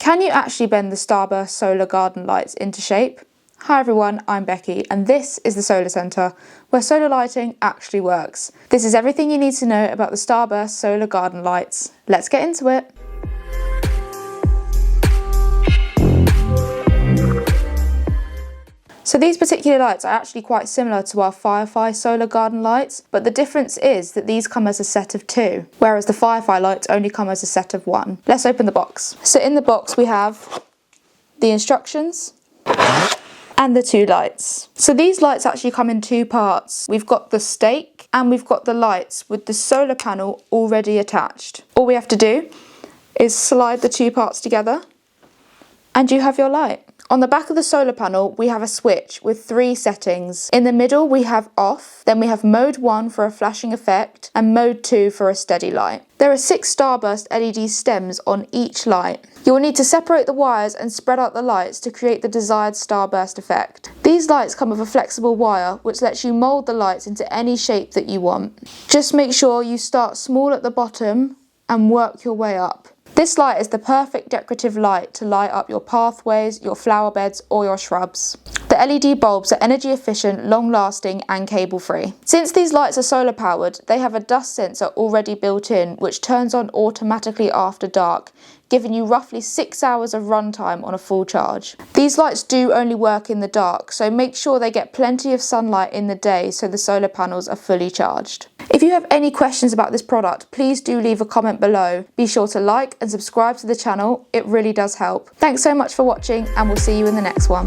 Can you actually bend the Starburst solar garden lights into shape? Hi everyone, I'm Becky and this is the SolarCentre, where solar lighting actually works. This is everything you need to know about the Starburst solar garden lights. Let's get into it. So these particular lights are actually quite similar to our Firefly solar garden lights, but the difference is that these come as a set of 2, whereas the Firefly lights only come as a set of 1. Let's open the box. So in the box we have the instructions and the 2 lights. So these lights actually come in 2 parts. We've got the stake and we've got the lights with the solar panel already attached. All we have to do is slide the 2 parts together and you have your light. On the back of the solar panel, we have a switch with 3 settings. In the middle, we have off, then we have mode 1 for a flashing effect, and mode 2 for a steady light. There are 6 Starburst LED stems on each light. You will need to separate the wires and spread out the lights to create the desired Starburst effect. These lights come with a flexible wire, which lets you mould the lights into any shape that you want. Just make sure you start small at the bottom and work your way up. This light is the perfect decorative light to light up your pathways, your flower beds or your shrubs. The LED bulbs are energy efficient, long lasting and cable free. Since these lights are solar powered, they have a dust sensor already built in which turns on automatically after dark, giving you roughly 6 hours of runtime on a full charge. These lights do only work in the dark, so make sure they get plenty of sunlight in the day so the solar panels are fully charged. If you have any questions about this product, please do leave a comment below. Be sure to like and subscribe to the channel, it really does help. Thanks so much for watching and we'll see you in the next one.